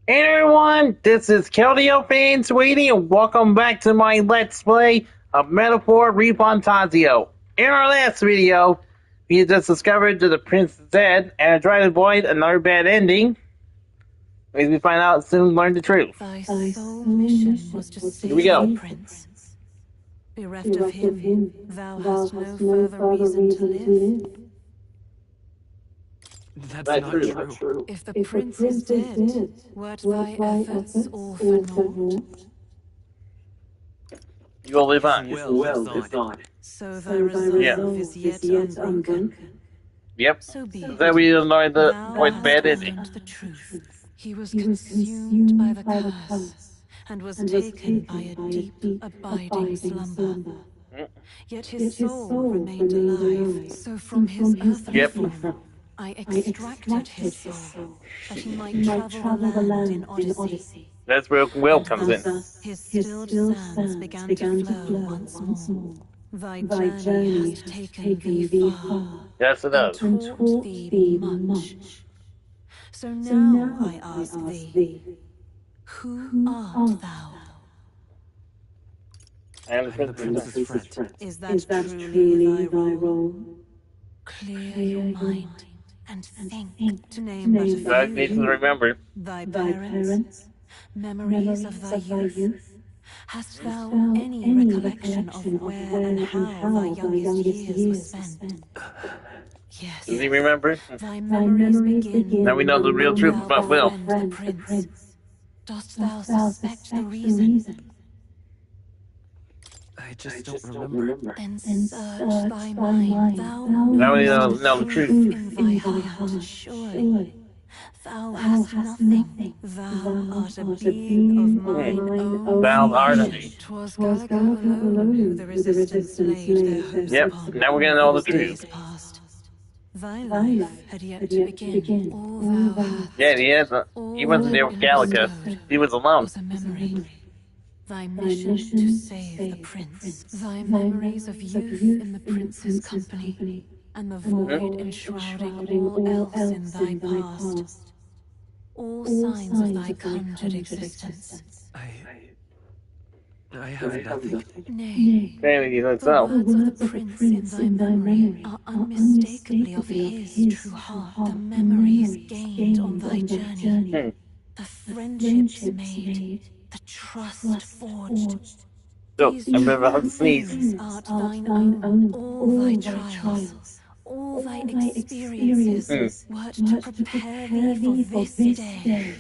Hey everyone, this is Keldeo Fan Sweetie, and welcome back to my Let's Play of Metaphor ReFantazio. In our last video, we just discovered that the prince is dead and tried to avoid another bad ending. As we find out soon, learn the truth. Thy sole mission was to save the prince. Bereft of him, thou hast no further reason to live. That's not true. If the prince is dead, wert thy efforts all for naught? You will live on. Well thought. So thy resolve is yet unbroken. Yep. So be So that we learn the thou bad hast ending. learned the truth. He was consumed by the curse, and was taken by a deep, abiding slumber. Yet his soul remained alive, so from his earthly form I extracted his soul, that he might travel the land in Odyssey. That's where Will comes in. His stilled sands began to flow once more. Thy journey hath taken thee far, Yes, it does. and taught thee much. So now I ask thee, who art thou? I am the The prince's prince's friend. Is that truly thy role? Clear your mind and think to name but a That needs to few. remember. Thy parents, memories of thy youth. Hast thou any recollection of where and how thy youngest years were spent? Yes. Does he remember? Thy memories begin. Now we know the real truth about Will. The prince. Dost thou suspect the reason? I just don't remember. Then search thy mind. Thou Now we know the truth. in thy heart, surely. Thou hast nothing. Thou art a being of mine own. Thou art a- 'Twas Gallagher alone who the resistance laid their hopes Yep, upon. now we're gonna know the Days truth. past. Thy life had yet to begin. All thou hadst, Yeah, he wasn't there with Gallagher. He was alone. was a memory. Thy mission to save the prince. Thy memories of youth in the prince's company, and the void enshrouding all else in thy past. All signs of thy conjured existence. I have nothing. Nay, Apparently, that's the so. words of the prince in thy memory are unmistakably of his true heart. The memories gained on thy journey, the friendships made, the trust forged. So, These I remember how to true sneeze. things art thine own. All thy trials, all thy experiences, wert to prepare thee for this day.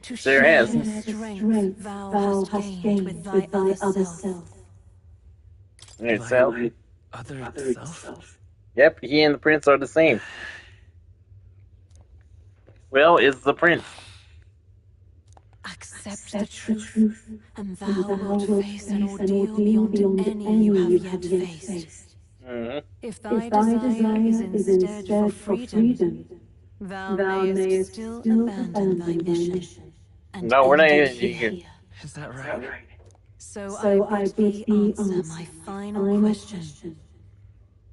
To There share has. the strength thou hast gained with thy other self. Alright, so. Other self? Yep, he and the prince are the same. Will is the prince. Accept the truth, and thou wilt face an ordeal beyond any you have yet faced. If thy desire is instead for freedom, thou mayest still abandon thy mission. And No, we're not end it here. here. Is that right? So I bid thee answer my final question.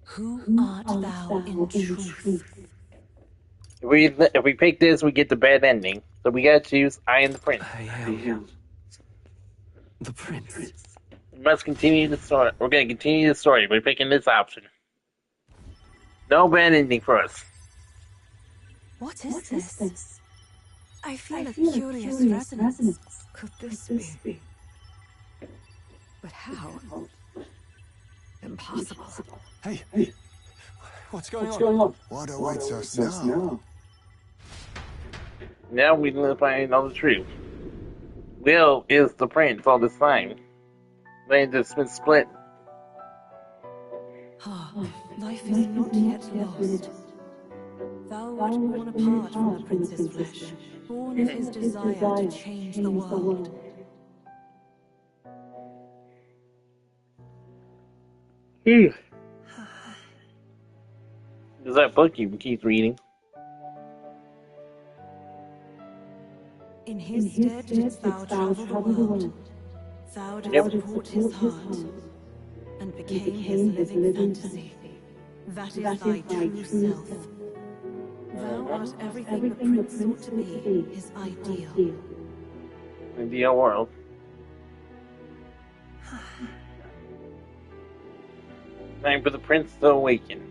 Who art thou in truth? If we pick this, we get the bad ending. So we gotta choose I am the prince. I am the prince. We must continue the story. We're gonna continue the story. We're picking this option. No bad ending for us. What is this? I feel a curious resonance. Could this be? But how? Impossible. Hey, what's going on? What awaits us now? Now we need to find out the truth. Will is the prince all this time. They just been split. Life is not yet lost. Thou art born apart from the prince's flesh, born of his desire to change the world. There's that book you keep reading. In his stead didst thou travel the world. Thou didst support his heart, and became his living fantasy. That is thy true self. Thou art everything the prince sought to be, his ideal. Ideal world. Time for the prince to awaken.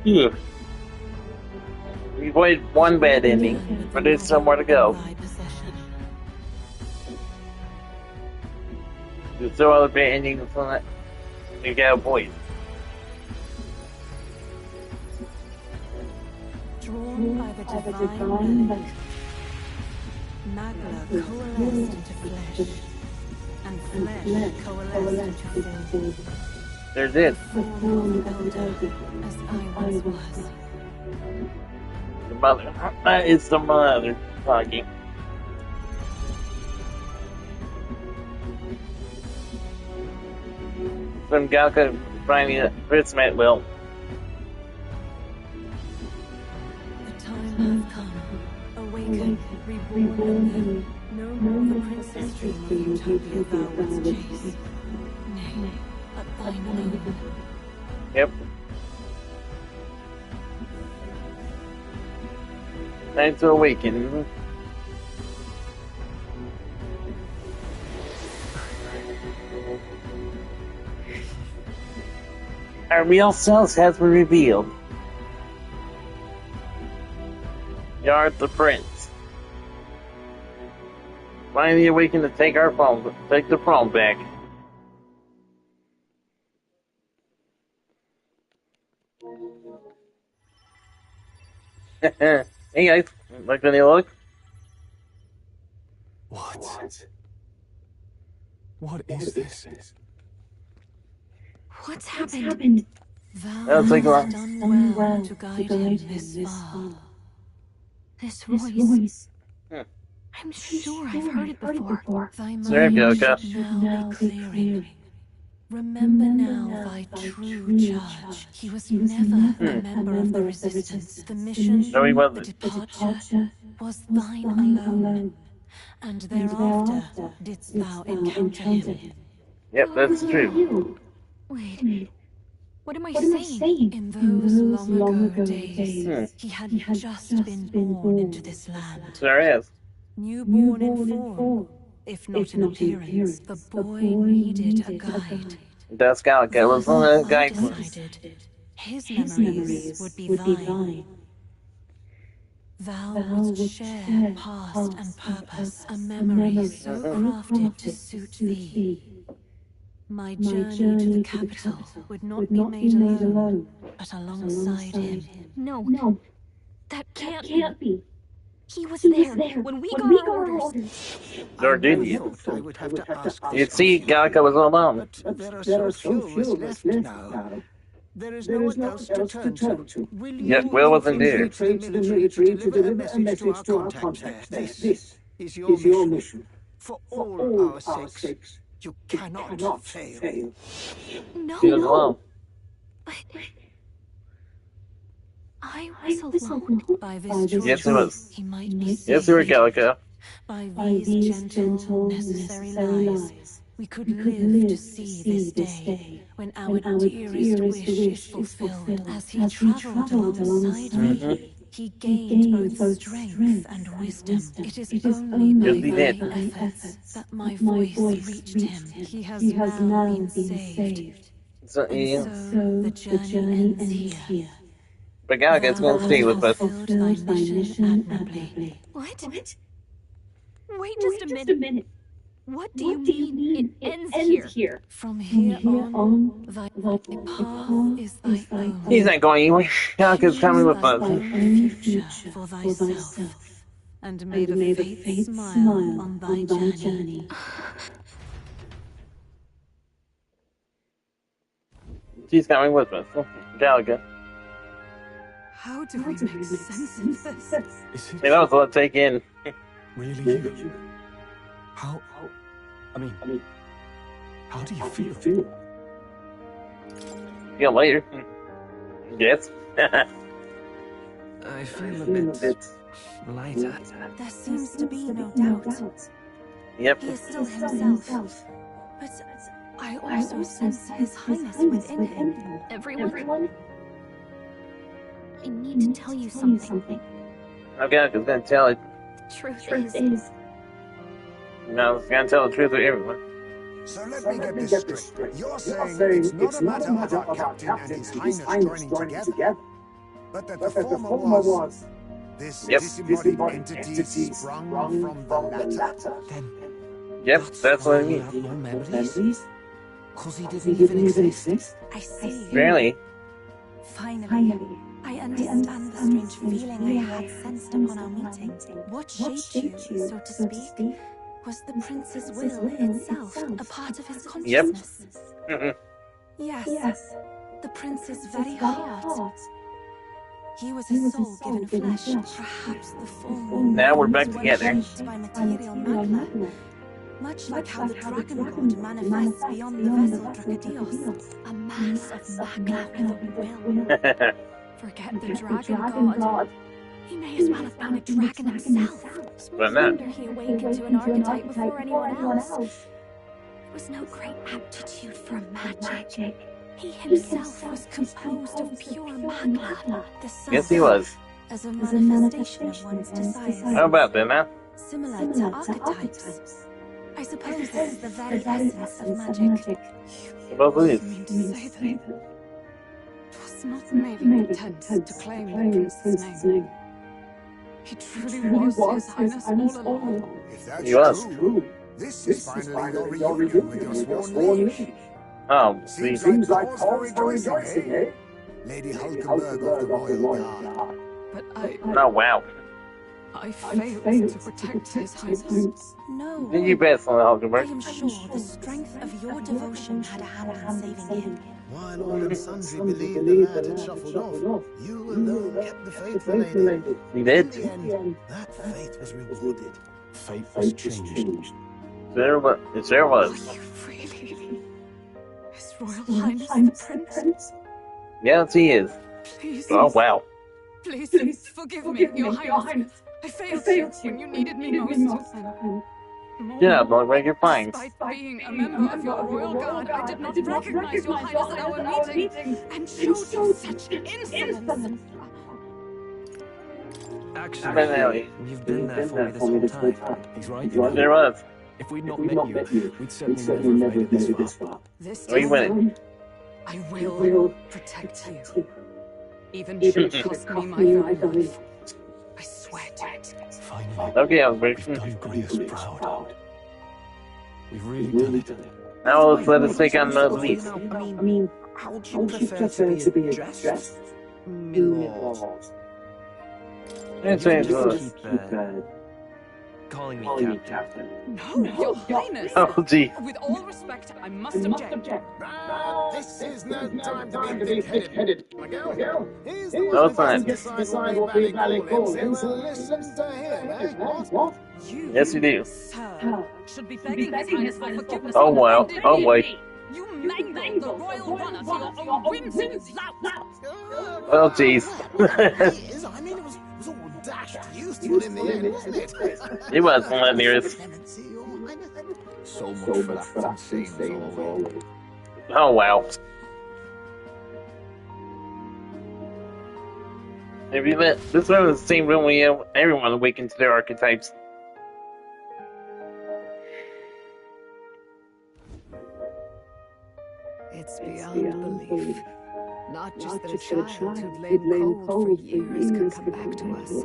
Yeah. We avoided one bad ending, but there's somewhere to go. There's no other bad endings on that. We gotta avoid. Drawn by the divine melody, Magla coalesced into flesh, and flesh coalesced into form. There's it. Form of elder, as I once was. The mother. That is the mother talking. Some Galka finding a Prince met will. The time hath come. Awaken, reborn anew. No more the princess dream of utopia thou wouldst chase. Nay, but thine own. Yep. Time to awaken. Our real selves has been revealed. You are the prince. Finally awakened to take the throne back. Hey guys, like any look? What? What is this? What's happened? Thou That'll take a while. hast done well to guide him this far. This voice. I'm sure I've heard it before. Thy There you mind go, should now be clearing. Remember now thy true judge. He was never a member of the resistance. The mission, No, he the wasn't. departure, was thine alone. And thereafter didst thou encounter him. Yep, that's true. Wait. What am I saying? In those long ago days, he had just been born into this land. There is. Newborn in form, if not in appearance, the boy needed a guide. That's Galka was on the guy. Decided his memories would be thine. Thou wouldst share past and purpose, a memory so crafted to suit thee. My journey to the capital would not be made alone, but alongside him. No, that can't be. He was there when we got our orders. Or did you? I would have to ask You see, Galka was alone. but there are so few of us left now. There is no one else to turn to. Will you Yet Will wasn't there. infiltrate the military to deliver a message to our contact there? This is your mission. For all our sakes, you cannot fail. He was No, alone. but I was alone. By this choice, Yes, he was. he might be Yes, you were Galka. By these gentle, necessary lies, we could live to see this day, when our dearest wish is fulfilled. As he travelled alongside me, he gained both strength and wisdom. It is only by Yes, he did. thy efforts that my voice reached him. He has now been saved. So, And yeah. so the journey ends here. But Galka's gonna stay with us. Fulfilled thy mission admirably. what? Wait just a minute. What do you mean it ends here? From here on, thy path is thy own. He's not going anywhere. Galka's coming with Thy us. own future for thyself, and may the fates smile on thy journey. She's coming with us. Galka. How do we make sense of this? Is Hey, that was a lot to take in. really you? How? I mean, how do you feel? See you later. Yes. I feel a bit lighter. There seems to be no doubt. Yep. He is still himself. But I I also sense His Highness within him. Everyone? I need to tell you something. Okay, I'm just gonna tell it. Truth is, No, I was gonna tell the truth to everyone. So let me get this straight. You're saying it's not a matter of our captain and his highness joining together, but that the former was this disembodied entity sprung from the latter? Then, Yep, that's what I mean. have no memories? Cause he didn't even exist? I see. Really? Finally, I understand the strange feeling I had sensed upon our meeting. What shaped you, so to speak, was the prince's will itself, a part of his consciousness. Yes, the prince's very heart. He was a soul given flesh, perhaps the full. Now we're back together. By material magma, much like how the dragon god manifests beyond the vessel Dracadios, a mass of magma with a will. Forget the dragon god. He may as well have been a dragon himself. But not. Wonder he awakened to an archetype before anyone else. It was no great aptitude for magic. He himself was composed of pure magma. The sun, Yes, he was. as a manifestation of one's desires. How about that now? Similar to archetypes. I suppose this is the very essence of magic. About this. mean to say that it was not merely pretense to claim the prince's name. He truly was His Highness all along. If that's He was. true, this is finally your reunion with your sworn liege. Oh, see. Seems like cause for rejoicing, eh? Lady Hulkenberg of the Royal Guard. But Oh, wow. I failed to protect His Highness. No. Did you bet on the I Hulkenberg? am sure the strength of your devotion had a hand in saving him. While all and sundry believed the lad had shuffled off, you alone kept the faith, lady. He In did. the end, that faith was rewarded. Fate was changed. There was. There was. Are you really His Royal Highness the Prince? Yes, he is. Please, Oh, wow. please forgive me, Your Highness. I failed you when you needed me most. Yeah, but like you're fine. Despite being a member of your royal guard, I did not recognize Your Highness at our meeting and showed you such insolence. Actually, you've been there for me this whole time. He's right. There was. If we'd not met you, we'd certainly never have made it this far. This Oh, you time, win it. I will protect you. Even should it cost me my very life. I swear to it. Finally, Okay, Hulkenberg. we've done Grievous proud. We've really done it. Now let's let us take on those leads. I mean, how would you prefer to be addressed? Milord. Let's change those. Calling me captain. No, Your Highness! Oh, gee. With all respect, I must object. This is no time to be thick-headed. Miguel, he's the No, one it's not. who gets to decide what we valid call him, so listen to him, eh? What? You, Yes, you do. sir, should be begging His Highness for forgiveness. Oh, for the wow. thing Oh, you boy. did. You mangled the royal runner for your own whims and flouts. Oh, jeez. I mean, it was all dashed useful in the end, wasn't it? He was hilarious. Clemency, Your Highness. So much for that insane always. Oh, wow. If you let this one is the same room we have everyone awakened to their archetypes. It's beyond belief. Not just that a child who'd laid cold for years could come back to us,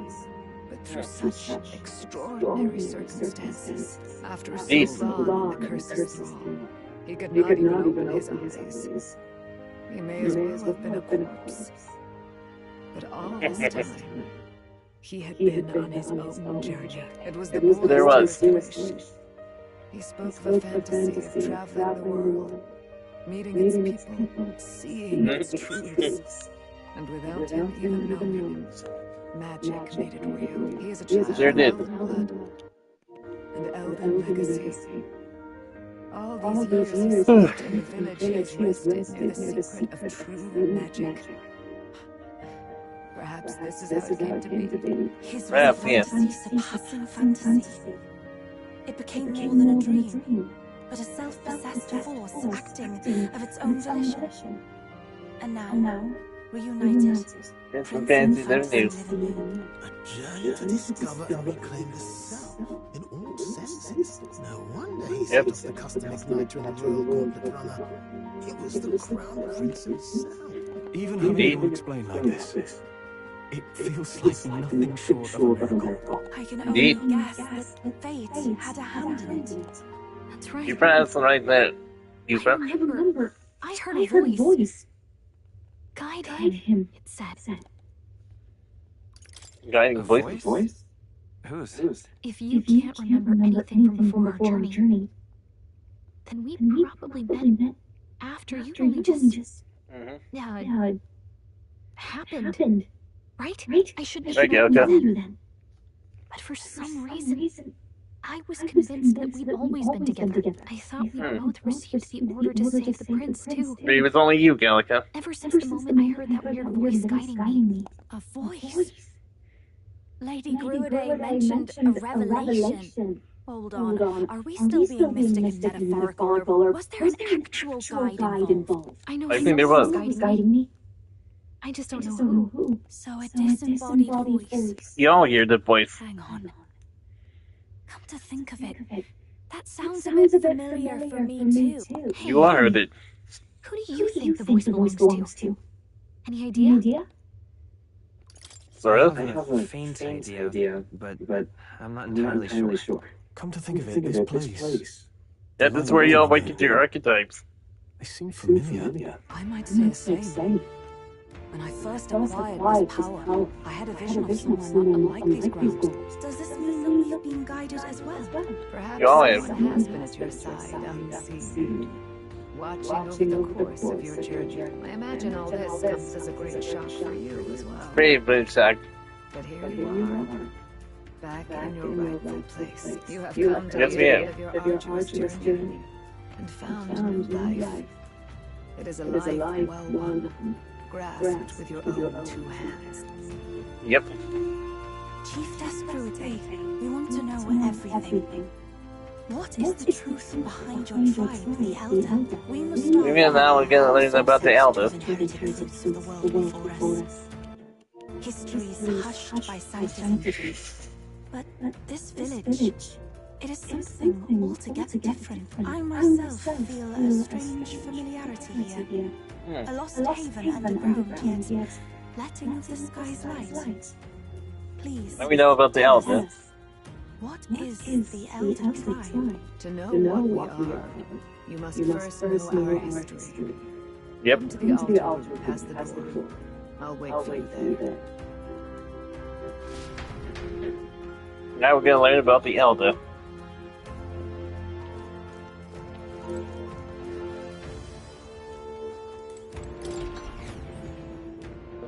but through such extraordinary circumstances. After so Jeez. long in the curse's thrall, he could not even open his eyes. He may as well have been a corpse. But all this time, he had been on his own journey. It was the There was. boy's wish. He spoke of a fantasy of traveling the world, meeting its people, seeing its truths. And without him even knowing, magic made it real. He is a child Sure of did. elven blood and elven legacy. All these years he spent in the village he has rested near the secret of true magic. Perhaps this is how it came to be. His Perhaps, was yes. fantasy surpassing fantasy. It became more than a dream. but a self-possessed force acting of its own volition. And now, reunited, Prince Prince and and Fantasy Fantasy live anew. A journey to discover and reclaim the self in all senses. No wonder he said Yep. it's the custom igniter and the royal gauntlet runner. He was the crown prince himself. Even having it all explained like this, it feels like nothing short of a miracle. I can only guess that fate had a hand in it. That's right. You pronounced it right there. You I remember. I heard a voice. Guide him, it said. guiding A voice. voice? Whose? If you can't remember anything from before our journey, then we probably met after you only just happened. Right? I should have known you then. But for some reason, I was convinced that we'd always been together. I thought we both received the order to save the prince, too. Maybe it was only you, Gallica. Ever since the moment I heard that weird voice guiding me. A voice? Lady Gruaday mentioned a revelation. Hold on, are we still being mystic and metaphorical, or was there an actual guide involved? I know I think there was. guiding me. I just don't know who. So a disembodied voice. You all hear the voice. Hang on. Come to think of it, that sounds a bit familiar for me too. Hey, You all heard it. who do you think the voice belongs to? Any idea? Sort I of. have a faint idea, but I'm not entirely sure. Come to think of it, this place. That is where you all might get your archetypes. They seem familiar. I might say the same. When I first acquired this power, I had a vision of somewhere not unlike these grounds. Does this mean that we've been guided as well? Perhaps You all have. someone has been at your side unseen, watching over the course of your journey. I imagine all this comes as a great shock for you as well. Pretty blue sack. But here you are, back in your rightful place. You have come to Yes, the we end have. of your arduous journey and found life. It is a life well won, grasped with your own two hands. Yep. Chief Desperude, we want to know everything. What is the truth behind your tribe, the Elder? We must start. Maybe now we're gonna learn about the Elder. Inherited truths of the world before us. Histories hushed by scientific. But this village, it is something altogether different. I myself feel a strange familiarity here. A lost haven underground, yet letting of the sky's light. Please. Now we know about the Elder. What is the Elder tribe? To know what we are, you must first know our history. Yep. Come to the altar past the door. I'll wait for you there. Now we're gonna learn about the Elder.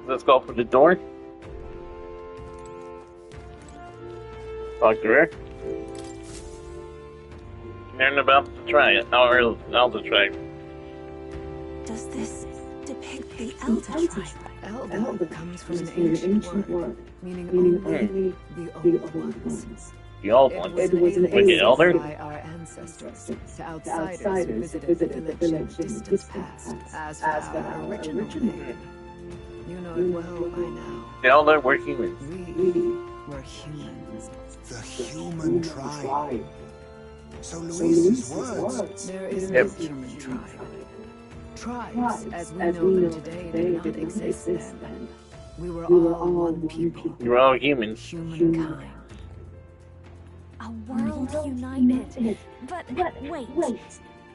Let's go for the door. Talk to her. Learn about the tribe, our Elder tribe. Does this depict the Elder tribe? Elder comes from an ancient word, meaning only the old ones. The old It one. was an Like an alien elder? by our ancestors to outsiders who visited the village in distant past. As for our original name, you know it well by now. The Elder were humans. We were humans. The human tribe. So Louise's words. There is Yep. no human tribe. Tribes, as we know them today, did not exist then. We were all one people, You're all humans. humankind. A world united. But wait.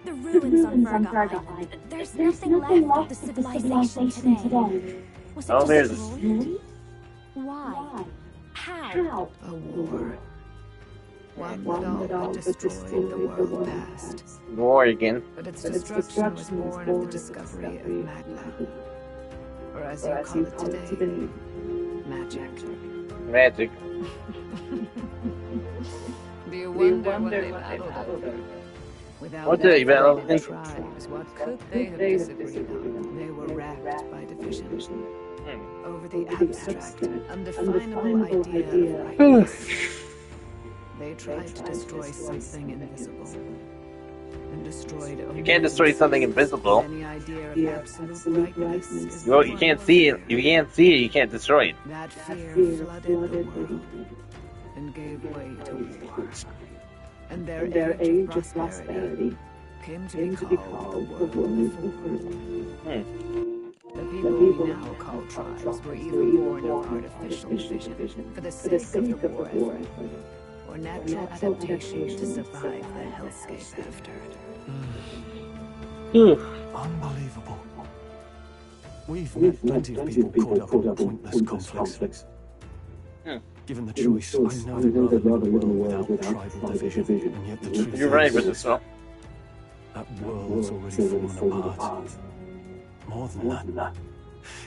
The ruins on Virga Island. There's nothing left of the civilization today. Was it Oh, there's- destroyed? Why? How? A war. One that all but destroyed the world past. War again. But its destruction was born of the discovery of magma. Or as you call it today, magic. Magic. Do you wonder when they battled her? Without What did they battle? the tribes, what could they have disagreed on? They were racked by division over the abstract, undefinable idea of rightness. They tried to destroy something invisible. and destroyed only You can't destroy something invisible. any idea of absolute brightness is Well, you can't see it. If you can't see it, you can't destroy it. that fear flooded the world and gave way to war. And their age of prosperity came to be called the world before. The people we now call tribes were either born of artificial division for the sake of the war effort, or natural adaptation to survive the hellscape after. Unbelievable. We've met plenty of people caught up in pointless conflicts. Given the choice, I know they'd rather live in a world without tribal division, and yet the truth You're right is, with this one. that world's already fallen apart. More than that,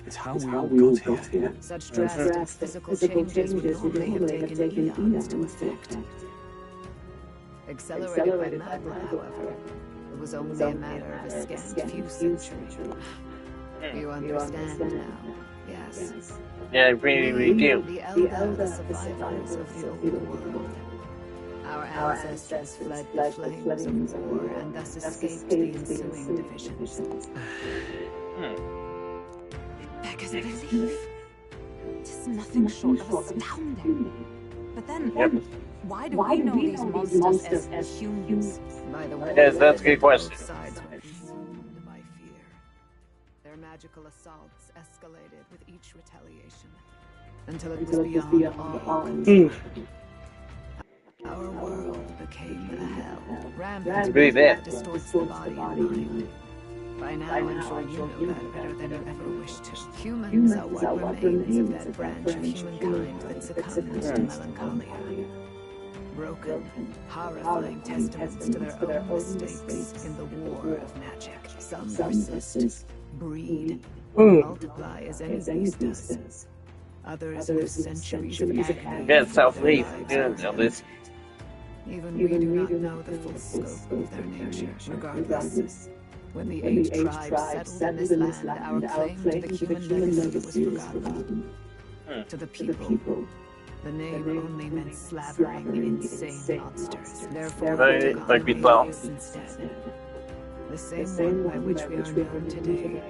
it's how we all got here. Such drastic physical changes would normally have taken eons to effect. Accelerated by Magla, however, it was only a matter of a scant few centuries. You understand now, yes. Yeah, we do. The elder survivors of the old world. Our ancestors fled the flames of war and thus escaped the ensuing divisions. Beggars belief. It is nothing short of astounding. But then, why do we know these monsters as humans? By the way, Yes, that's a good question. both sides were consumed by fear. Their magical assaults escalated with each retaliation until it was beyond all. Our world became a hell. Rampant Really bad. distorts the body and mind. By now, I'm sure you know that better than you ever wished to. Humans are what remains of that branch of humankind that succumbed to melancholia. Broken, horrifying testaments to their own mistakes in the war of magic. Some persist, breed, multiply as any beast does. Others live centuries of agony. Yeah, self-lead. You don't know this. Even we do not know the full scope of their nature. Regardless, when the 8 tribes settled in this land, our claim to the human legacy was forgotten. To the people, the name only meant slavering insane monsters. Therefore, Like we thought. instead. The same one by which we are known today,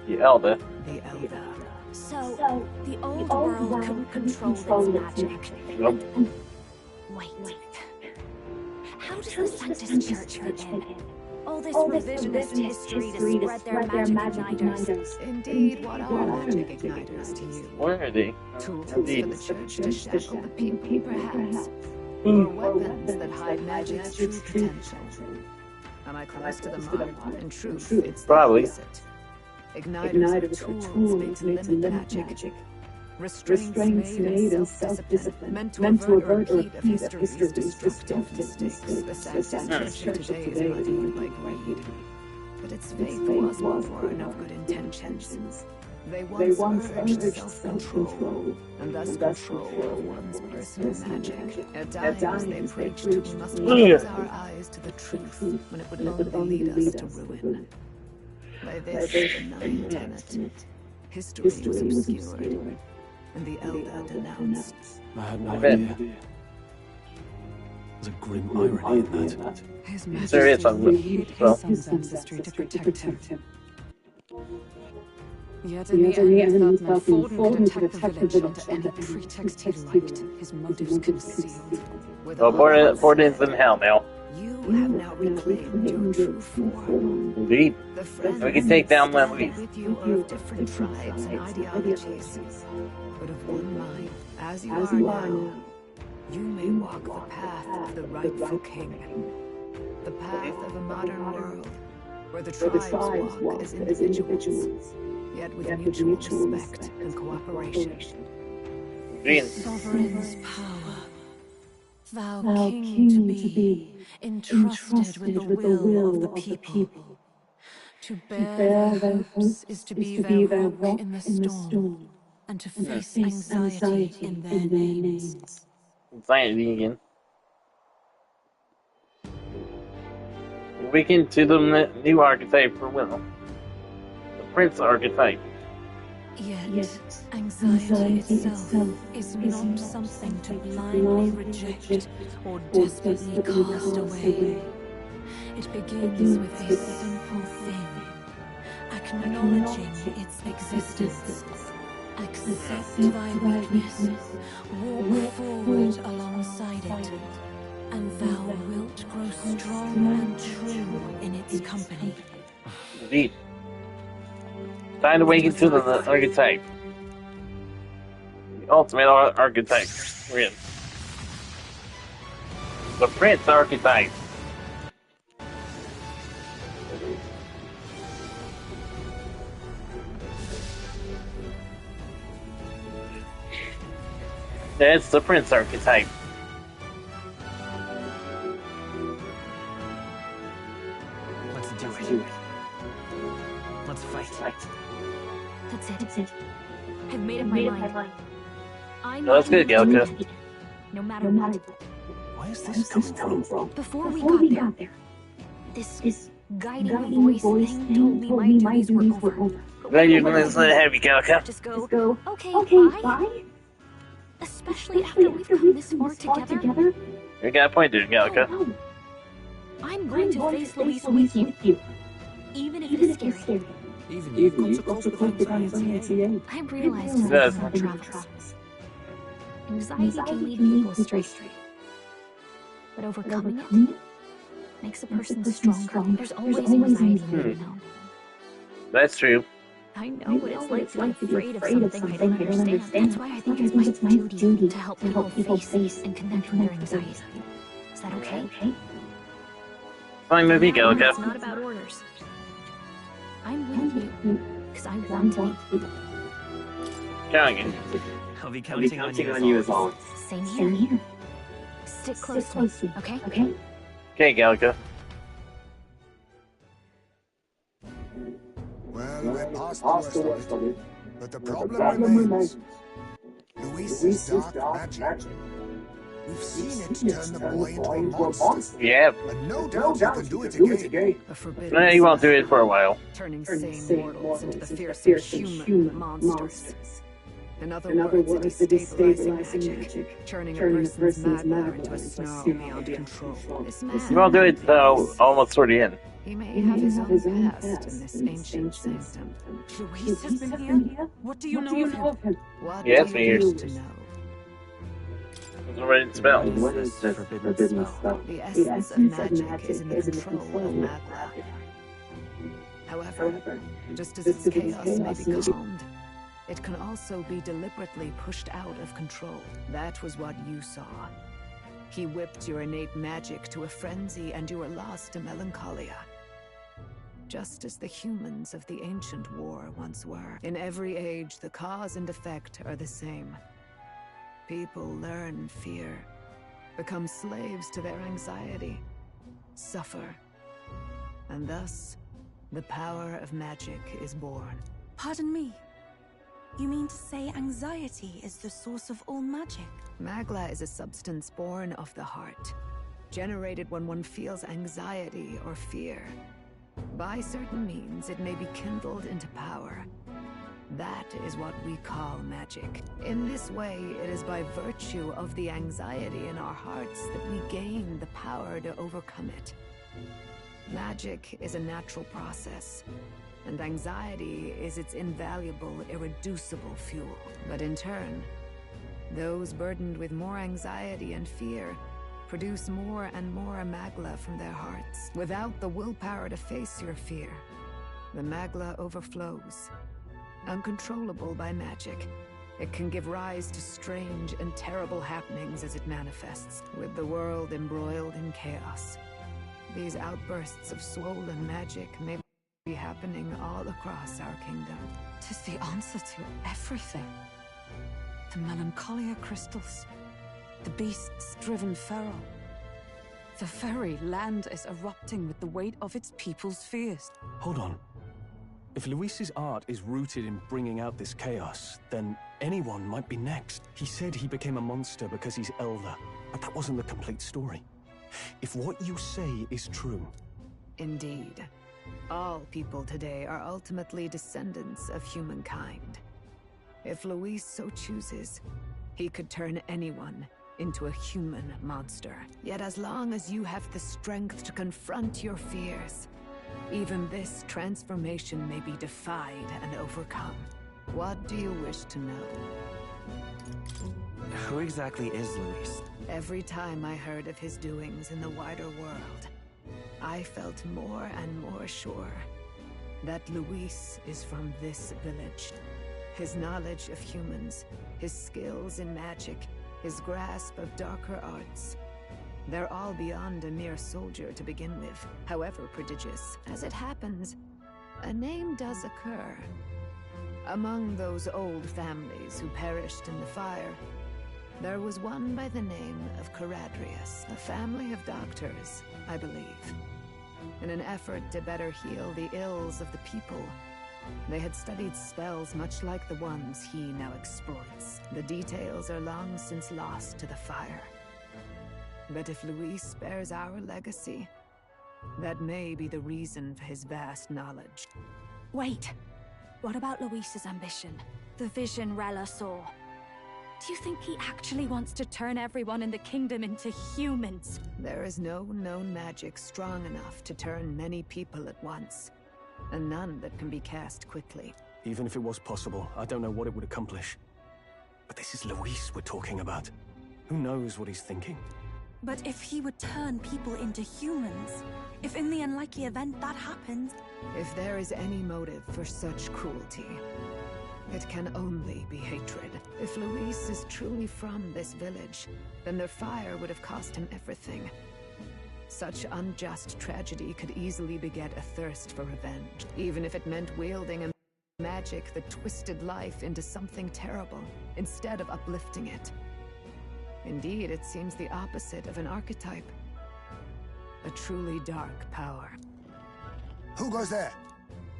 The elder. the Elder. So, the old world couldn't control its magic. Nope. Wait. How does the Sanctus Church fit in? All this revisionist history to spread their magic igniters. Indeed, what are magic igniters to you? Where are they? Tools Indeed. for the church to shackle the people, perhaps. Or weapons that hide magic's true potential. Am I close to the mark? In truth, it's the Probably. opposite. Igniters are tools made to limit magic. Restraints made and self-discipline, meant to avert a repeat of history's destructive mistakes. The Sanctus Church today is muddied by greed. But its faith was born of good intentions. They once urged self-control, and thus control one's personal magic. At times they preached we must close our eyes to the truth when it would only lead us to ruin. By this, the nine tenet, history was obscured, and the Elder denounced. I had no I bet. idea. There's a grim irony in that. His There is Majesty something. hid Well. his son's ancestry to protect him. Yet in the end, Ferdinand Forden could attack the village under any pretext he liked, his motives concealed. Well, Borden's in hell now. You have now reclaimed your true form. Indeed. The friends We can take down that Louise. with you are of different tribes and ideologies, but of one mind. As you are now, you may walk the path of the rightful king, the path of a modern world, where the tribes walk as individuals, yet with mutual respect and cooperation. Green. Sovereign's power, thou king to be, entrusted with the will of the people. To bear their hopes is to be their rock in the storm, and to face anxiety in their names. Anxiety again. Awaken to the new archetype for Willow. The Prince archetype. Yet, anxiety itself is not something to blindly reject or desperately cast away. It begins with a simple thing, acknowledging its existence. Accept thy weakness, walk forward alongside it, and thou wilt grow strong and true in its company. Indeed. Time to awaken to the archetype. The ultimate archetype. We're in. The Prince archetype. That's the Prince archetype. Let's do it. Let's fight. That's it. I've made up my mind. I'm No, that's good, Galka. no matter what. Why is this coming from? Before we got there, this guiding voice thing told me my duties were over. Glad you're going to listen to heavy, Galka. Just go, okay, bye. Especially after we've come this far together. You got a point, dude, Galka. No. I'm going to face Louise with you. Even if it is scary. Even you've got to cope with anxiety. I realized Yes. something in our travels. Anxiety can lead people astray. But overcoming it makes a person stronger. There's always anxiety in the unknown. That's true. I know what it's like to be afraid of something I don't understand. That's why I think it's my duty to help people face and connect with their anxiety. Is that okay? Fine with me, It's Galka. not about orders. I'm with you because I want to be. Counting I'll be counting on you as always. Same here. Stick close to me, okay? Okay, Galka. Well, we're past the worst of it. But the problem remains. Luis's dark magic. We've seen it turn the boy into a monster. Yeah. And no doubt you can do it again. A forbidden No, you won't do it for a while. turning sane mortals into the fearsome human monsters. In other words, it is destabilizing magic, turning a person's magma into a snarl beyond control. This You man, won't do it almost toward the end. he may have his own past in this ancient sanctum. Luis has been here? What do you know of him? What Yeah, do for you years. need to know? It's already spelled. What is this forbidden spell? The essence of magic is in the control of magma. However, just as its chaos may be calmed, it can also be deliberately pushed out of control. That was what you saw. He whipped your innate magic to a frenzy and you were lost to melancholia. Just as the humans of the ancient war once were. In every age, the cause and effect are the same. People learn fear, become slaves to their anxiety, suffer, and thus, the power of magic is born. Pardon me. You mean to say anxiety is the source of all magic? Magla is a substance born of the heart, generated when one feels anxiety or fear. By certain means, it may be kindled into power. That is what we call magic. In this way, it is by virtue of the anxiety in our hearts that we gain the power to overcome it. Magic is a natural process, and anxiety is its invaluable, irreducible fuel. But in turn, those burdened with more anxiety and fear produce more and more magla from their hearts. Without the willpower to face your fear, the magla overflows. Uncontrollable by magic, it can give rise to strange and terrible happenings as it manifests, with the world embroiled in chaos. These outbursts of swollen magic may be happening all across our kingdom. 'Tis the answer to everything. The melancholia crystals, the beasts driven feral. The very land is erupting with the weight of its people's fears. Hold on. If Luis's art is rooted in bringing out this chaos, then anyone might be next. He said he became a monster because he's elder, but that wasn't the complete story. If what you say is true... Indeed. All people today are ultimately descendants of humankind. If Luis so chooses, he could turn anyone into a human monster. Yet as long as you have the strength to confront your fears, even this transformation may be defied and overcome. What do you wish to know? Who exactly is Luis? Every time I heard of his doings in the wider world, I felt more and more sure that Luis is from this village. His knowledge of humans, his skills in magic, his grasp of darker arts, they're all beyond a mere soldier to begin with, however prodigious. As it happens, a name does occur. Among those old families who perished in the fire, there was one by the name of Caradrius, a family of doctors, I believe. In an effort to better heal the ills of the people, they had studied spells much like the ones he now exploits. The details are long since lost to the fire. But if Luis bears our legacy, that may be the reason for his vast knowledge. Wait, what about Luis's ambition? The vision Rella saw? Do you think he actually wants to turn everyone in the kingdom into humans? There is no known magic strong enough to turn many people at once, and none that can be cast quickly. Even if it was possible, I don't know what it would accomplish. But this is Luis we're talking about. Who knows what he's thinking? But if he would turn people into humans, if in the unlikely event that happens... If there is any motive for such cruelty, it can only be hatred. If Luis is truly from this village, then their fire would have cost him everything. Such unjust tragedy could easily beget a thirst for revenge, even if it meant wielding a magic that twisted life into something terrible, instead of uplifting it. Indeed, it seems the opposite of an archetype. A truly dark power. Who goes there?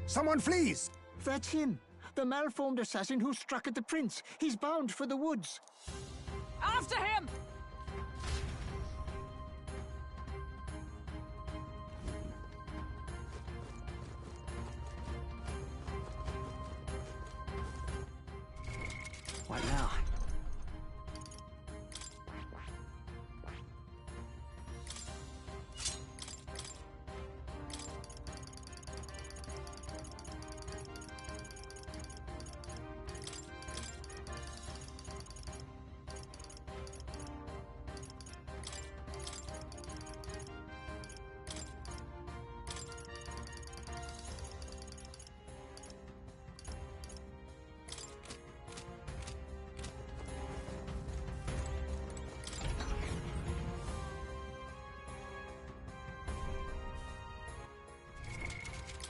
Someone flees! That's him! The malformed assassin who struck at the prince. He's bound for the woods. After him! What now?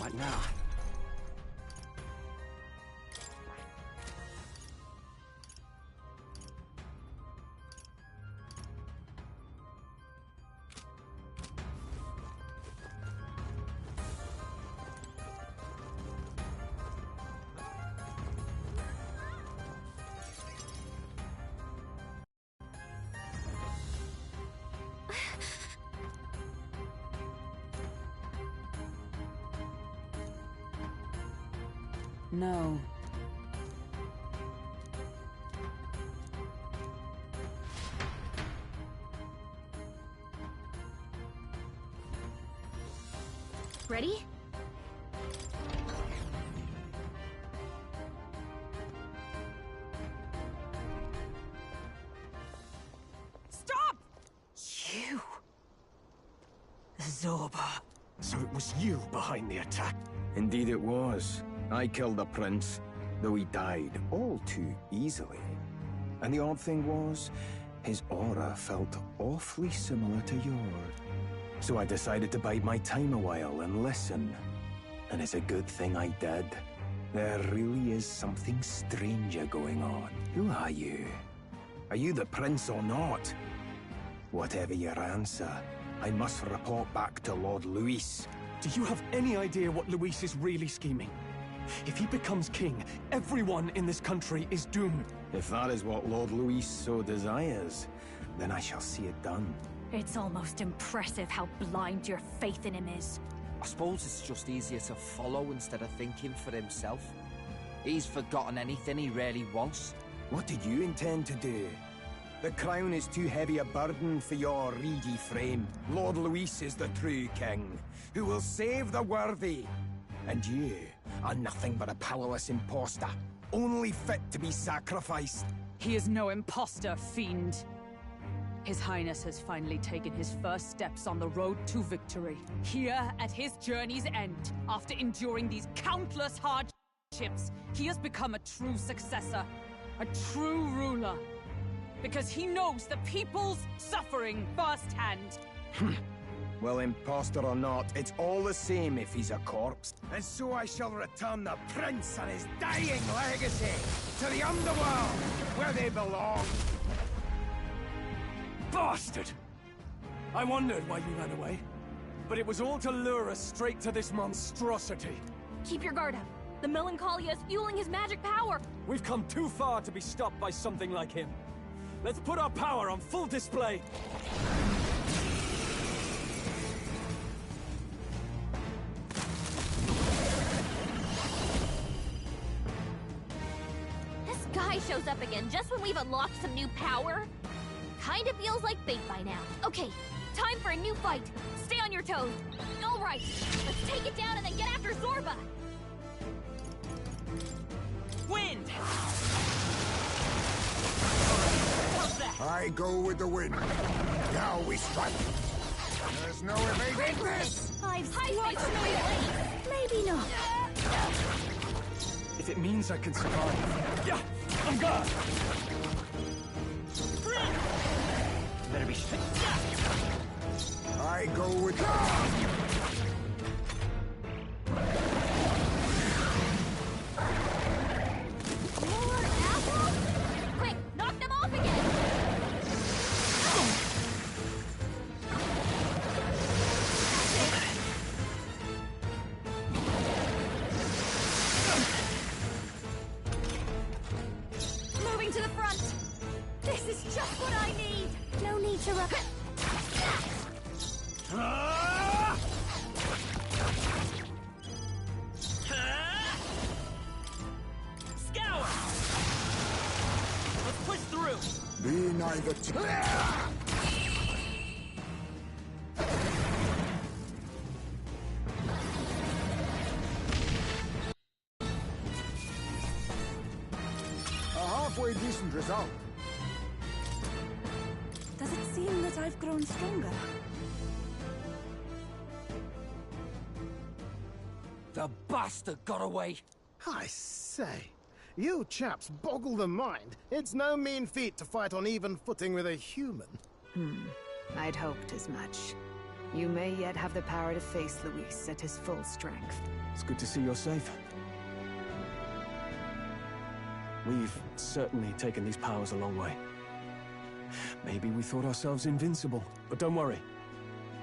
What now? No. Ready? Stop! You... Zorba. So it was you behind the attack? Indeed it was. I killed the prince, though he died all too easily. And the odd thing was, his aura felt awfully similar to yours. So I decided to bide my time a while and listen. And it's a good thing I did. There really is something stranger going on. Who are you? Are you the prince or not? Whatever your answer, I must report back to Lord Luis. Do you have any idea what Luis is really scheming? If he becomes king, everyone in this country is doomed. If that is what Lord Luis so desires, then I shall see it done. It's almost impressive how blind your faith in him is. I suppose it's just easier to follow instead of thinking for himself. He's forgotten anything he really wants. What do you intend to do? The crown is too heavy a burden for your reedy frame. Lord Luis is the true king, who will save the worthy. And you are nothing but a powerless imposter, only fit to be sacrificed. He is no imposter, fiend. His Highness has finally taken his first steps on the road to victory. Here, at his journey's end, after enduring these countless hardships, he has become a true successor, a true ruler. Because he knows the people's suffering firsthand. Well, imposter or not, it's all the same if he's a corpse. And so I shall return the prince and his dying legacy to the underworld, where they belong. Bastard! I wondered why you ran away, but it was all to lure us straight to this monstrosity. Keep your guard up. The Melancholia is fueling his magic power. We've come too far to be stopped by something like him. Let's put our power on full display. This guy shows up again just when we've unlocked some new power. Kinda feels like fate by now. Okay, time for a new fight. Stay on your toes. All right, let's take it down and then get after Zorba. Wind! I go with the wind. Now we strike. There's no evading this! I've sliced my blade. Maybe not. If it means I can survive. Yeah, I'm gone! Better be straight. I go with the... More apples? Quick, knock them off again! Moving to the front! This is just what I need! No need to rush. Scour! Let's push through! Be neither... A halfway decent result. Does it seem that I've grown stronger? The bastard got away! I say, you chaps boggle the mind. It's no mean feat to fight on even footing with a human. I'd hoped as much. You may yet have the power to face Luis at his full strength. It's good to see you're safe. We've certainly taken these powers a long way. Maybe we thought ourselves invincible, but don't worry.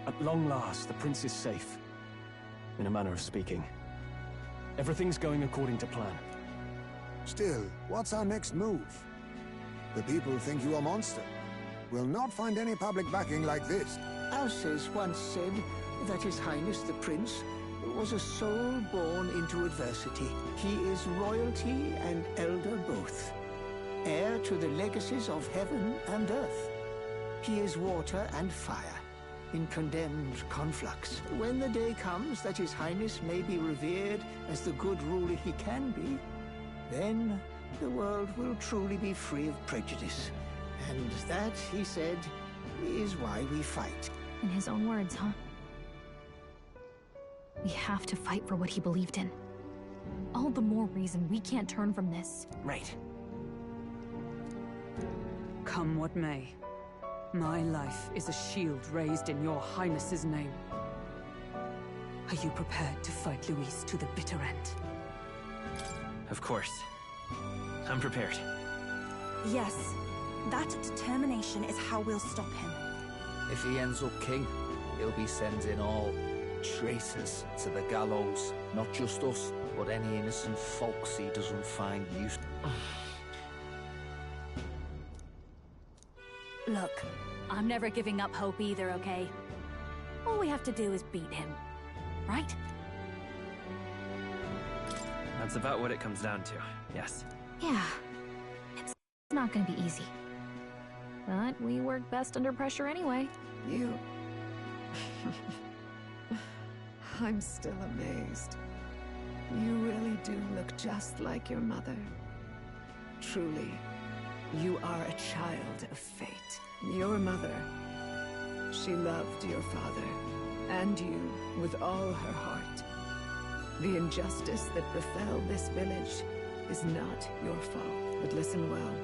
At long last, the prince is safe. In a manner of speaking. Everything's going according to plan. Still, what's our next move? The people think you a monster. We'll not find any public backing like this. Alces once said that His Highness the Prince was a soul born into adversity. He is royalty and elder both, heir to the legacies of heaven and earth. He is water and fire, in condemned conflux. When the day comes that His Highness may be revered as the good ruler he can be, then the world will truly be free of prejudice. And that, he said, is why we fight. In his own words, huh? We have to fight for what he believed in. All the more reason we can't turn from this. Right. Come what may. My life is a shield raised in your Highness's name. Are you prepared to fight Luis to the bitter end? Of course. I'm prepared. Yes. That determination is how we'll stop him. If he ends up king, he'll be sending all traitors to the gallows. Not just us, but any innocent folks he doesn't find useful. Look, I'm never giving up hope either, okay? All we have to do is beat him, right? That's about what it comes down to, yes. Yeah. It's not gonna be easy. But we work best under pressure anyway. You... I'm still amazed. You really do look just like your mother. Truly, you are a child of fate. Your mother, she loved your father, and you, with all her heart. The injustice that befell this village is not your fault. But listen well.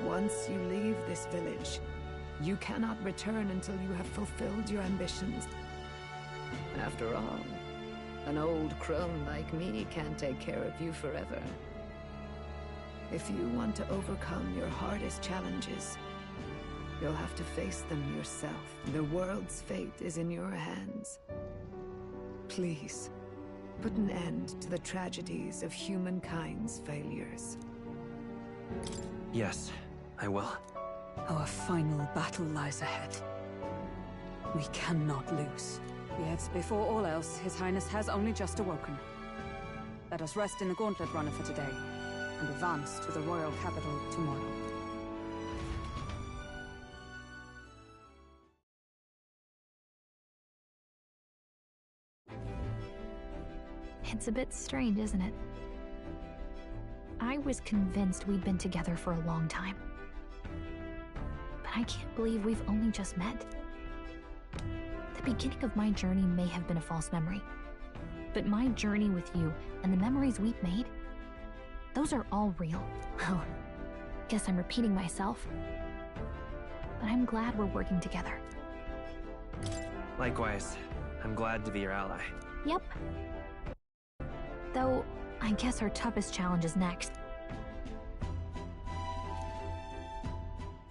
Once you leave this village, you cannot return until you have fulfilled your ambitions. After all, an old crone like me can't take care of you forever. If you want to overcome your hardest challenges, you'll have to face them yourself. The world's fate is in your hands. Please, put an end to the tragedies of humankind's failures. Yes, I will. Our final battle lies ahead. We cannot lose. Yet, before all else, His Highness has only just awoken. Let us rest in the gauntlet runner for today, and advance to the royal capital tomorrow. It's a bit strange, isn't it? I was convinced we'd been together for a long time. But I can't believe we've only just met. The beginning of my journey may have been a false memory. But my journey with you and the memories we've made, those are all real. Well, guess I'm repeating myself. But I'm glad we're working together. Likewise, I'm glad to be your ally. Yep. Though, I guess our toughest challenge is next.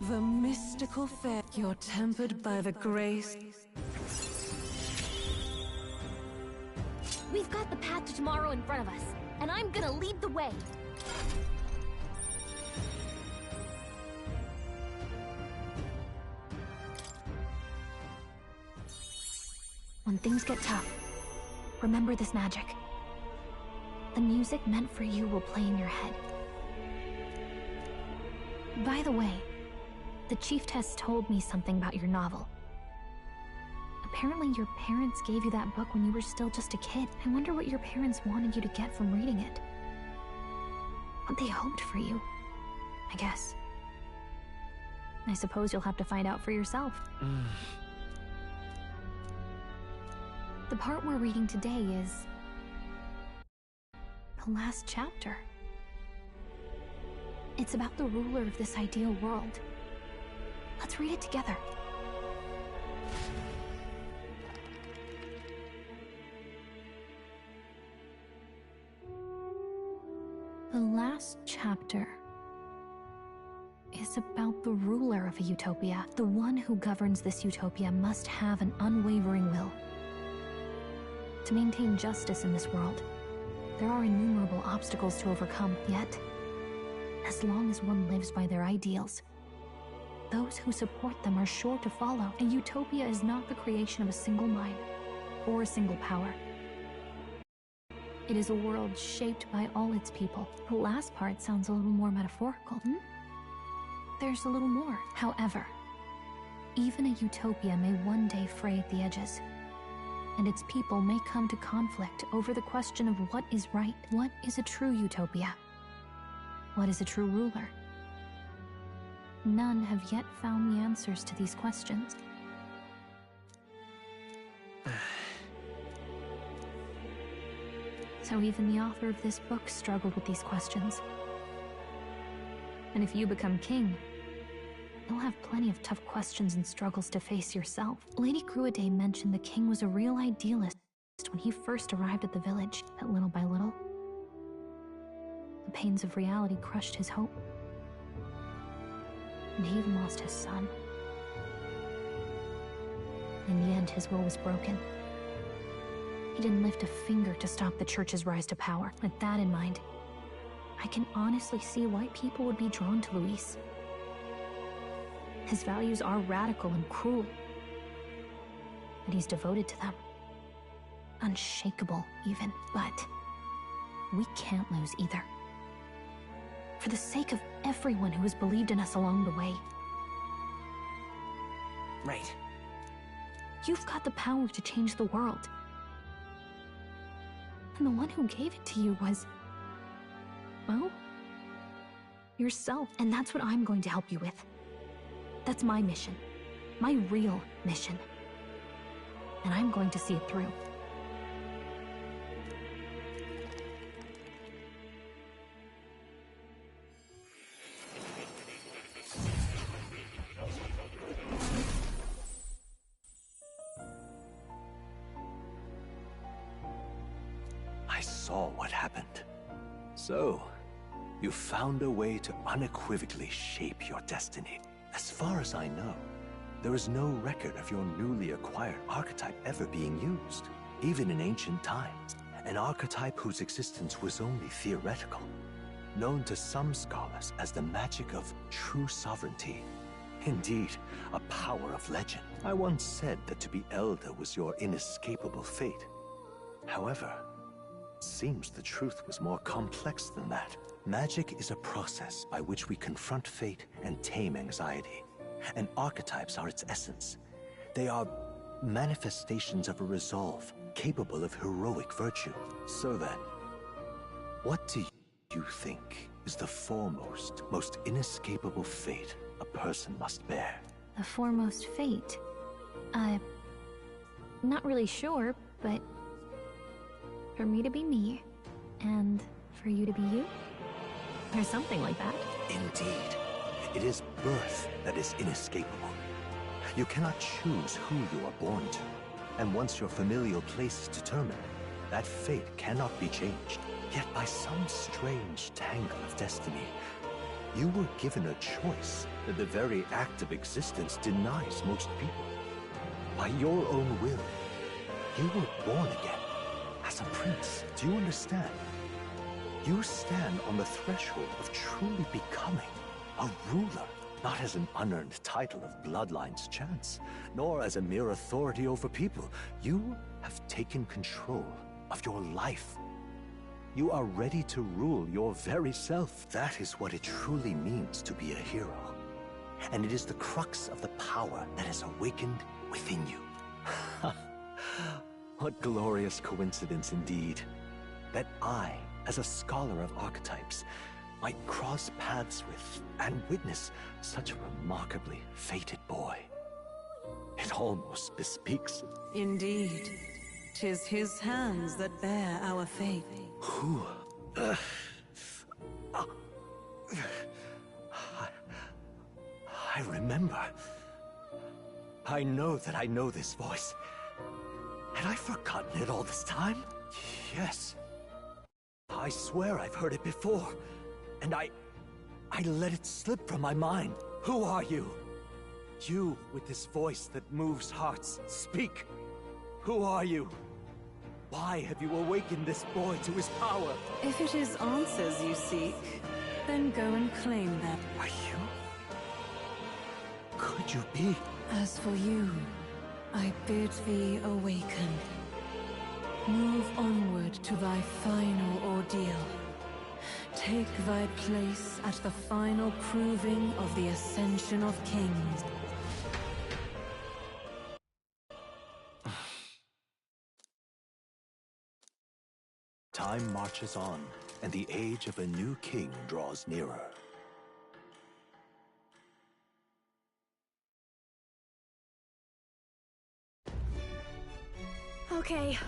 The mystical fair, you're tempered by the grace. We've got the path to tomorrow in front of us, and I'm gonna lead the way. When things get tough, remember this magic. The music meant for you will play in your head. By the way, the Chieftess told me something about your novel. Apparently your parents gave you that book when you were still just a kid. I wonder what your parents wanted you to get from reading it. What they hoped for you, I guess. I suppose you'll have to find out for yourself. The part we're reading today is the last chapter. It's about the ruler of this ideal world. Let's read it together. The last chapter is about the ruler of a utopia. The one who governs this utopia must have an unwavering will. To maintain justice in this world, there are innumerable obstacles to overcome, yet, as long as one lives by their ideals, those who support them are sure to follow. A utopia is not the creation of a single mind or a single power. It is a world shaped by all its people. The last part sounds a little more metaphorical, There's a little more. However, even a utopia may one day fray at the edges, and its people may come to conflict over the question of what is right. What is a true utopia? What is a true ruler? None have yet found the answers to these questions. So even the author of this book struggled with these questions. And if you become king, you'll have plenty of tough questions and struggles to face yourself. Lady Gruaday mentioned the king was a real idealist when he first arrived at the village, but little by little, the pains of reality crushed his hope. And he even lost his son. In the end, his will was broken. He didn't lift a finger to stop the church's rise to power. With that in mind, I can honestly see why people would be drawn to Luis. His values are radical and cruel, and he's devoted to them. Unshakable, even. But we can't lose either. For the sake of everyone who has believed in us along the way, Right. You've got the power to change the world. And the one who gave it to you was... well... yourself. And that's what I'm going to help you with. That's my mission. My real mission. And I'm going to see it through. I saw what happened. So, you found a way to unequivocally shape your destiny. As far as I know, there is no record of your newly acquired archetype ever being used, even in ancient times. An archetype whose existence was only theoretical, known to some scholars as the magic of true sovereignty. Indeed, a power of legend. I once said that to be Elder was your inescapable fate. However, it seems the truth was more complex than that. Magic is a process by which we confront fate and tame anxiety. And archetypes are its essence. They are manifestations of a resolve capable of heroic virtue. So then, what do you think is the foremost, most inescapable fate a person must bear? The foremost fate? Not really sure, but... for me to be me, and for you to be you? Or something like that. Indeed. It is birth that is inescapable. You cannot choose who you are born to. And once your familial place is determined, that fate cannot be changed. Yet by some strange tangle of destiny, you were given a choice that the very act of existence denies most people. By your own will, you were born again as a prince. Do you understand? You stand on the threshold of truly becoming a ruler, not as an unearned title of bloodline's chance, nor as a mere authority over people. You have taken control of your life. You are ready to rule your very self. That is what it truly means to be a hero. And it is the crux of the power that has awakened within you. What glorious coincidence indeed, that I, as a scholar of archetypes, might cross paths with and witness such a remarkably fated boy. It almost bespeaks... Indeed. 'Tis his hands that bear our fate. Who? I remember. I know that I know this voice. Had I forgotten it all this time? Yes. I swear I've heard it before. And I let it slip from my mind. Who are you? You with this voice that moves hearts. Speak. Who are you? Why have you awakened this boy to his power? If it is answers you seek, then go and claim them. Are you? Could you be? As for you, I bid thee awaken. Move onward to thy final ordeal. Take thy place at the final proving of the Ascension of Kings. Time marches on, and the age of a new king draws nearer. Okay,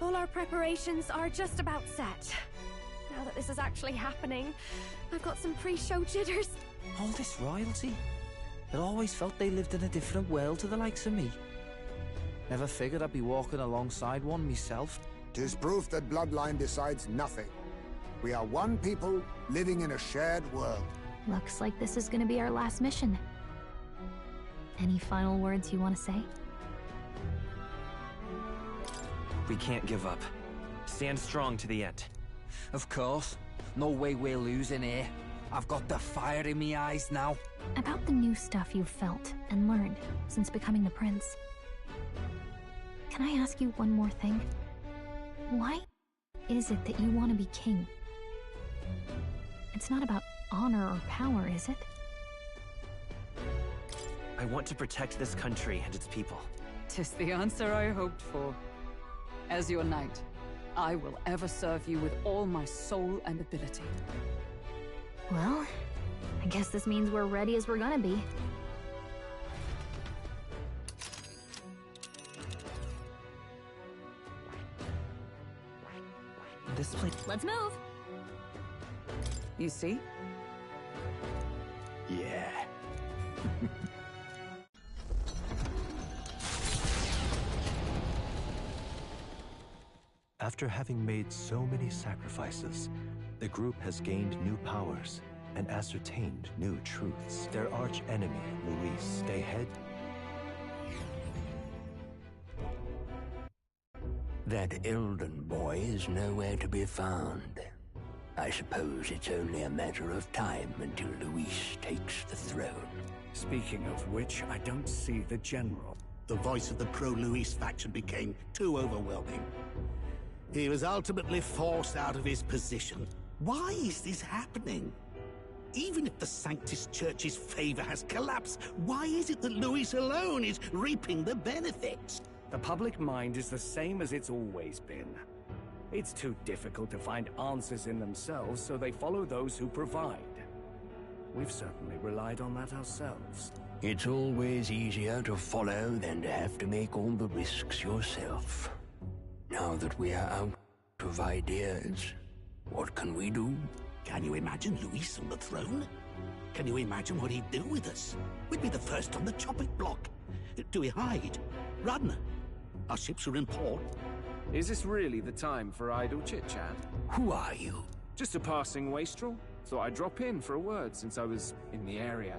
all our preparations are just about set. Now that this is actually happening, I've got some pre-show jitters. All this royalty? I always felt they lived in a different world to the likes of me. Never figured I'd be walking alongside one myself. 'Tis proof that bloodline decides nothing. We are one people living in a shared world. Looks like this is gonna be our last mission. Any final words you want to say? We can't give up. Stand strong to the end. Of course. No way we're losing here. I've got the fire in me eyes now. About the new stuff you've felt and learned since becoming the prince. Can I ask you one more thing? Why is it that you want to be king? It's not about honor or power, is it? I want to protect this country and its people. 'Tis the answer I hoped for. As your knight, I will ever serve you with all my soul and ability. Well, I guess this means we're ready as we're gonna be. This place... Let's move! You see? Yeah. After having made so many sacrifices, the group has gained new powers and ascertained new truths. Their arch-enemy, Luis, they head... That Elden boy is nowhere to be found. I suppose it's only a matter of time until Luis takes the throne. Speaking of which, I don't see the general. The voice of the pro-Luis faction became too overwhelming. He was ultimately forced out of his position. Why is this happening? Even if the Sanctus Church's favor has collapsed, why is it that Luis alone is reaping the benefits? The public mind is the same as it's always been. It's too difficult to find answers in themselves, so they follow those who provide. We've certainly relied on that ourselves. It's always easier to follow than to have to make all the risks yourself. Now that we are out of ideas, what can we do? Can you imagine Luis on the throne? Can you imagine what he'd do with us? We'd be the first on the chopping block. Do we hide? Run? Our ships are in port. Is this really the time for idle chit-chat? Who are you? Just a passing wastrel. Thought I'd drop in for a word since I was in the area.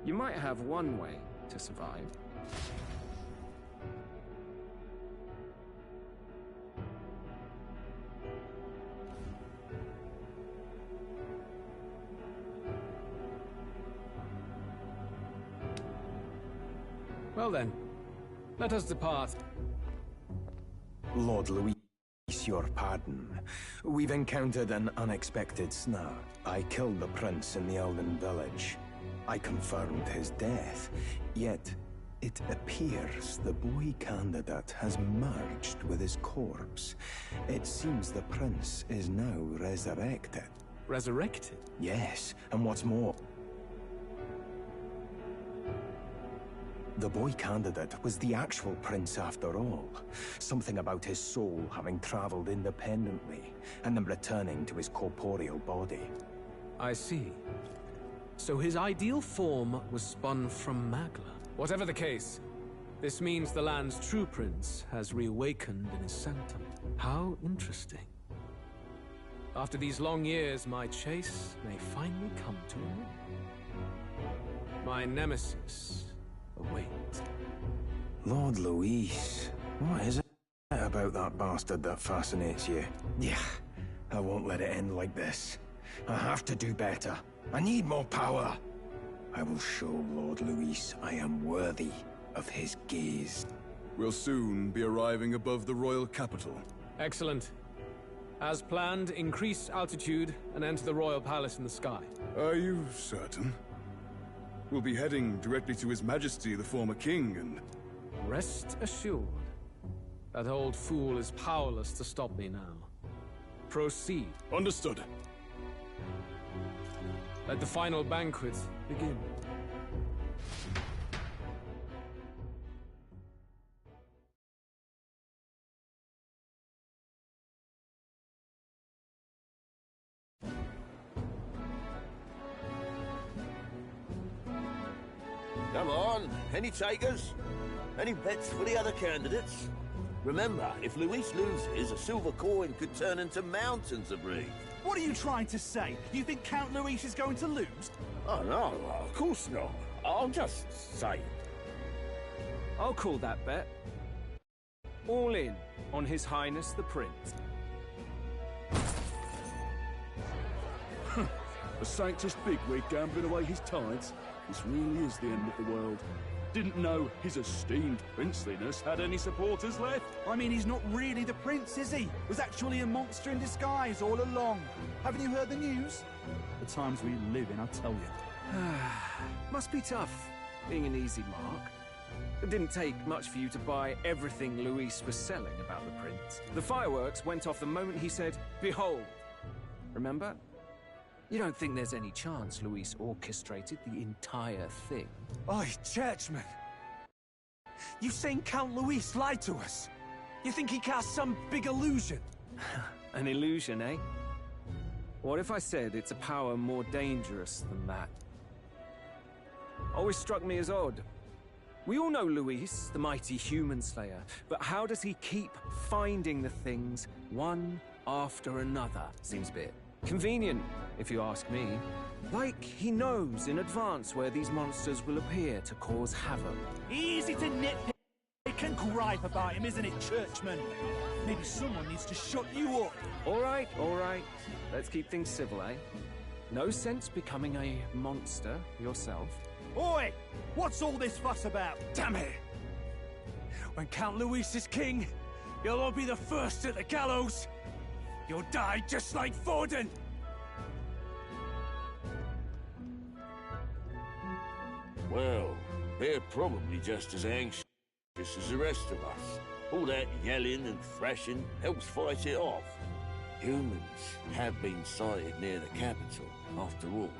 You might have one way to survive. Well then, let us depart. Lord Luis, your pardon. We've encountered an unexpected snag. I killed the prince in the Elden village. I confirmed his death, yet it appears the boy candidate has merged with his corpse. It seems the prince is now resurrected. Resurrected? Yes, and what's more, the boy candidate was the actual prince after all. Something about his soul having traveled independently, and then returning to his corporeal body. I see. So his ideal form was spun from Magla. Whatever the case, this means the land's true prince has reawakened in his sanctum. How interesting. After these long years, my chase may finally come to an end. My nemesis awaits. Lord Luis, what is it about that bastard that fascinates you? Yeah, I won't let it end like this. I have to do better. I need more power. I will show Lord Luis I am worthy of his gaze. We'll soon be arriving above the royal capital. Excellent. As planned, increase altitude and enter the royal palace in the sky. Are you certain? We'll be heading directly to His Majesty, the former king, and... Rest assured, that old fool is powerless to stop me now. Proceed. Understood. Let the final banquet begin. Come on, any takers? Any bets for the other candidates? Remember, if Luis loses, a silver coin could turn into mountains of reef. What are you trying to say? You think Count Luis is going to lose? Oh no, of course not. I'm just saying. I'll call that bet. All in on His Highness the Prince. A Sanctus bigwig gambling away his tides? This really is the end of the world. Didn't know his esteemed princeliness had any supporters left. I mean, he's not really the prince, is he? Was actually a monster in disguise all along. Haven't you heard the news? The times we live in, I tell you. Must be tough, being an easy mark. It didn't take much for you to buy everything Luis was selling about the prince. The fireworks went off the moment he said, "Behold." Remember? You don't think there's any chance Luis orchestrated the entire thing? Oi, churchman! You saying Count Luis lied to us? You think he cast some big illusion? An illusion, eh? What if I said it's a power more dangerous than that? Always struck me as odd. We all know Luis, the mighty human slayer, but how does he keep finding the things one after another? Seems a bit convenient, if you ask me. Like he knows in advance where these monsters will appear to cause havoc. Easy to nitpick and gripe about him, isn't it, churchman? Maybe someone needs to shut you up. All right. Let's keep things civil, eh? No sense becoming a monster yourself. Oi! What's all this fuss about? Damn it! When Count Luis is king, you'll all be the first at the gallows. You'll die just like Forden. Well, they're probably just as anxious as the rest of us. All that yelling and thrashing helps fight it off. Humans have been sighted near the capital, after all.